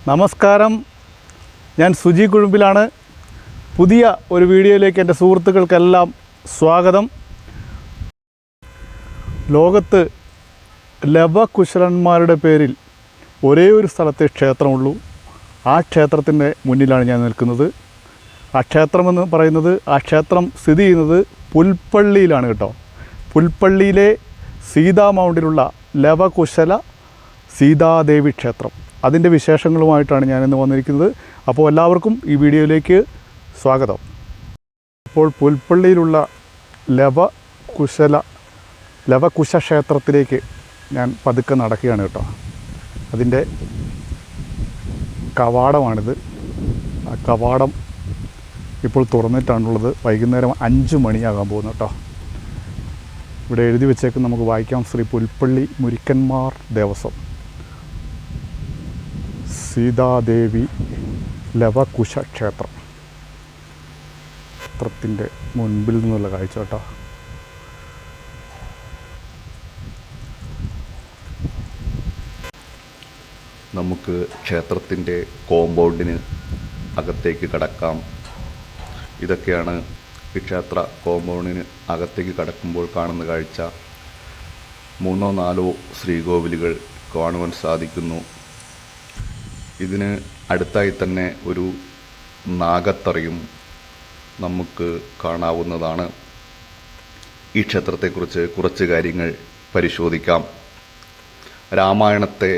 നമസ്കാരം, ഞാൻ സുജി കുഴുമ്പിലാണ്. പുതിയ ഒരു വീഡിയോയിലേക്ക് എൻ്റെ സുഹൃത്തുക്കൾക്കെല്ലാം സ്വാഗതം. ലോകത്ത് ലവകുശലന്മാരുടെ പേരിൽ ഒരേ ഒരു സ്ഥലത്തെ ക്ഷേത്രമുള്ളൂ. ആ ക്ഷേത്രത്തിൻ്റെ മുന്നിലാണ് ഞാൻ നിൽക്കുന്നത്. ആ ക്ഷേത്രമെന്ന് പറയുന്നത്, ആ ക്ഷേത്രം സ്ഥിതി ചെയ്യുന്നത് പുൽപ്പള്ളിയിലാണ് കേട്ടോ. പുൽപ്പള്ളിയിലെ സീതാ മൗണ്ടിലുള്ള ലവകുശല സീതാദേവി ക്ഷേത്രം, അതിൻ്റെ വിശേഷങ്ങളുമായിട്ടാണ് ഞാനിന്ന് വന്നിരിക്കുന്നത്. അപ്പോൾ എല്ലാവർക്കും ഈ വീഡിയോയിലേക്ക് സ്വാഗതം. ഇപ്പോൾ പുൽപ്പള്ളിയിലുള്ള ലവകുശ ക്ഷേത്രത്തിലേക്ക് ഞാൻ പതുക്കെ നടക്കുകയാണ് കേട്ടോ. അതിൻ്റെ കവാടമാണിത്. ആ കവാടം ഇപ്പോൾ തുറന്നിട്ടാണുള്ളത്. വൈകുന്നേരം 5 മണിയാകാൻ പോകുന്നു കേട്ടോ. ഇവിടെ എഴുതി വെച്ചേക്ക് നമുക്ക് വായിക്കാം: ശ്രീ പുൽപ്പള്ളി മുരിക്കന്മാർ ദേവസ്വം സീതാദേവി ലവകുശ ക്ഷേത്രം. ക്ഷേത്രത്തിൻ്റെ മുൻപിൽ നിന്നുള്ള കാഴ്ച കേട്ടോ. നമുക്ക് ക്ഷേത്രത്തിൻ്റെ കോമ്പൗണ്ടിന് അകത്തേക്ക് കടക്കാം. ഇതൊക്കെയാണ് ഈ ക്ഷേത്ര കോമ്പൗണ്ടിന് അകത്തേക്ക് കടക്കുമ്പോൾ കാണുന്ന കാഴ്ച. 3-4 ശ്രീകോവിലുകൾ കാണുവാൻ സാധിക്കുന്നു. ഇതിന് അടുത്തായി തന്നെ ഒരു നാഗത്തറയും നമുക്ക് കാണാവുന്നതാണ്. ഈ ക്ഷേത്രത്തെക്കുറിച്ച് കുറച്ച് കാര്യങ്ങൾ പരിശോധിക്കാം. രാമായണത്തെ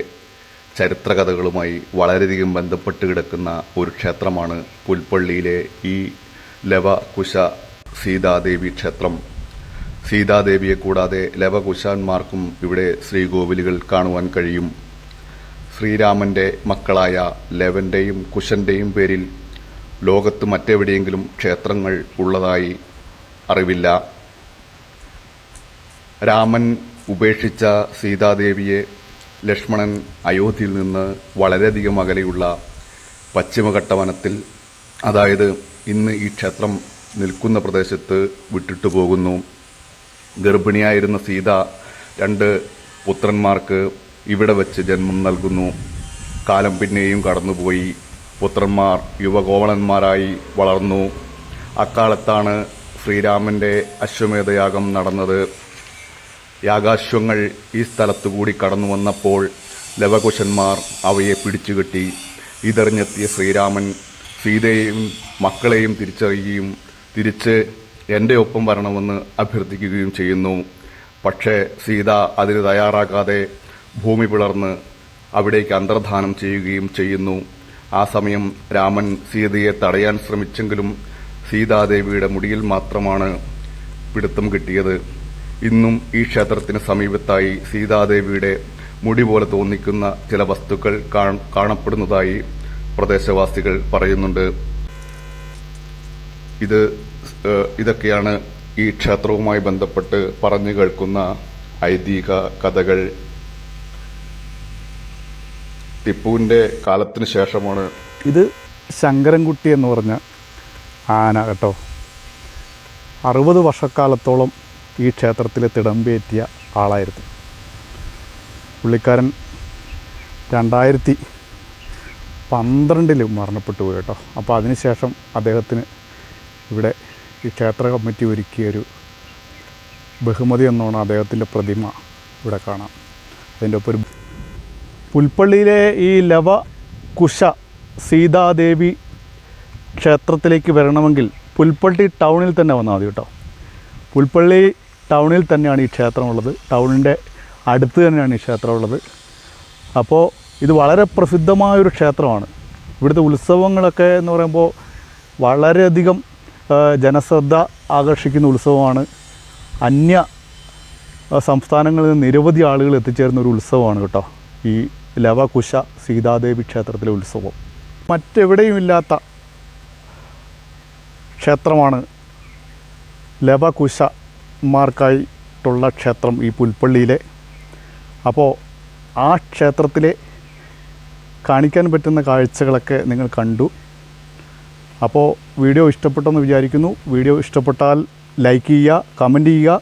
ചരിത്രകഥകളുമായി വളരെയധികം ബന്ധപ്പെട്ട് കിടക്കുന്ന ഒരു ക്ഷേത്രമാണ് പുൽപ്പള്ളിയിലെ ഈ ലവകുശ സീതാദേവി ക്ഷേത്രം. സീതാദേവിയെ കൂടാതെ ലവകുശന്മാർക്കും ഇവിടെ ശ്രീകോവിലുകൾ കാണുവാൻ കഴിയും. ശ്രീരാമൻ്റെ മക്കളായ ലവൻ്റെയും കുശൻ്റെയും പേരിൽ ലോകത്ത് മറ്റെവിടെയെങ്കിലും ക്ഷേത്രങ്ങൾ ഉള്ളതായി അറിവില്ല. രാമൻ ഉപേക്ഷിച്ച സീതാദേവിയെ ലക്ഷ്മണൻ അയോധ്യയിൽ നിന്ന് വളരെയധികം അകലെയുള്ള പശ്ചിമഘട്ട വനത്തിൽ, അതായത് ഇന്ന് ഈ ക്ഷേത്രം നിൽക്കുന്ന പ്രദേശത്ത് വിട്ടിട്ടു പോകുന്നു. ഗർഭിണിയായിരുന്ന സീത 2 പുത്രന്മാർക്ക് ഇവിടെ വച്ച് ജന്മം നൽകുന്നു. കാലം പിന്നെയും കടന്നുപോയി. പുത്രന്മാർ യുവകോവളന്മാരായി വളർന്നു. അക്കാലത്താണ് ശ്രീരാമൻ്റെ അശ്വമേധയാഗം നടന്നത്. യാഗാശ്വങ്ങൾ ഈ സ്ഥലത്തുകൂടി കടന്നു വന്നപ്പോൾ ലവകുശന്മാർ അവയെ പിടിച്ചുകെട്ടി. ഇതറിഞ്ഞെത്തിയ ശ്രീരാമൻ സീതയെയും മക്കളെയും തിരിച്ചറിയുകയും തിരിച്ച് എൻ്റെ ഒപ്പം വരണമെന്ന് അഭ്യർത്ഥിക്കുകയും ചെയ്യുന്നു. പക്ഷേ സീത അതിന് തയ്യാറാകാതെ ഭൂമി പിളർന്ന് അവിടേക്ക് അന്തർധാനം ചെയ്യുകയും ചെയ്യുന്നു. ആ സമയം രാമൻ സീതയെ തടയാൻ ശ്രമിച്ചെങ്കിലും സീതാദേവിയുടെ മുടിയിൽ മാത്രമാണ് പിടുത്തം കിട്ടിയത്. ഇന്നും ഈ ക്ഷേത്രത്തിന് സമീപത്തായി സീതാദേവിയുടെ മുടി പോലെ തോന്നിക്കുന്ന ചില വസ്തുക്കൾ കാണപ്പെടുന്നതായി പ്രദേശവാസികൾ പറയുന്നുണ്ട്. ഇതൊക്കെയാണ് ഈ ക്ഷേത്രവുമായി ബന്ധപ്പെട്ട് പറഞ്ഞു കേൾക്കുന്ന ഐതിഹ്യ കഥകൾ. ടിപ്പുവിൻ്റെ കാലത്തിന് ശേഷമാണ് ഇത് ശങ്കരൻകുട്ടി എന്ന് പറഞ്ഞ ആന കേട്ടോ. 60 വർഷക്കാലത്തോളം ഈ ക്ഷേത്രത്തിൽ തിടമ്പേറ്റിയ ആളായിരുന്നു. പുള്ളിക്കാരൻ 2012 മരണപ്പെട്ടു പോയി കേട്ടോ. അപ്പോൾ അതിനുശേഷം അദ്ദേഹത്തിന് ഇവിടെ ഈ ക്ഷേത്ര കമ്മിറ്റി ഒരുക്കിയൊരു ബഹുമതി എന്നോണം അദ്ദേഹത്തിൻ്റെ പ്രതിമ ഇവിടെ കാണാം. അതിൻ്റെ ഒപ്പം ഒരു പുൽപ്പള്ളിയിലെ ഈ ലവകുശ സീതാദേവി ക്ഷേത്രത്തിലേക്ക് വരണമെങ്കിൽ പുൽപ്പള്ളി ടൗണിൽ തന്നെ വന്നാൽ മതി കേട്ടോ. പുൽപ്പള്ളി ടൗണിൽ തന്നെയാണ് ഈ ക്ഷേത്രമുള്ളത്. ടൗണിൻ്റെ അടുത്ത് തന്നെയാണ് ഈ ക്ഷേത്രമുള്ളത്. അപ്പോൾ ഇത് വളരെ പ്രസിദ്ധമായൊരു ക്ഷേത്രമാണ്. ഇവിടുത്തെ ഉത്സവങ്ങളൊക്കെ എന്ന് പറയുമ്പോൾ വളരെയധികം ജനശ്രദ്ധ ആകർഷിക്കുന്ന ഉത്സവമാണ്. അന്യ സംസ്ഥാനങ്ങളിൽ നിന്ന് നിരവധി ആളുകൾ എത്തിച്ചേരുന്ന ഒരു ഉത്സവമാണ് കേട്ടോ ഈ ലവകുശ സീതാദേവി ക്ഷേത്രത്തിലെ ഉത്സവം. മറ്റെവിടെയുമില്ലാത്ത ക്ഷേത്രമാണ് ലവകുശന്മാർക്കായിട്ടുള്ള ക്ഷേത്രം ഈ പുൽപ്പള്ളിയിലെ. അപ്പോൾ ആ ക്ഷേത്രത്തിലെ കാണിക്കാൻ പറ്റുന്ന കാഴ്ചകളൊക്കെ നിങ്ങൾ കണ്ടു. അപ്പോൾ വീഡിയോ ഇഷ്ടപ്പെട്ടെന്ന് വിചാരിക്കുന്നു. വീഡിയോ ഇഷ്ടപ്പെട്ടാൽ ലൈക്ക് ചെയ്യുക, കമൻറ്റ് ചെയ്യുക.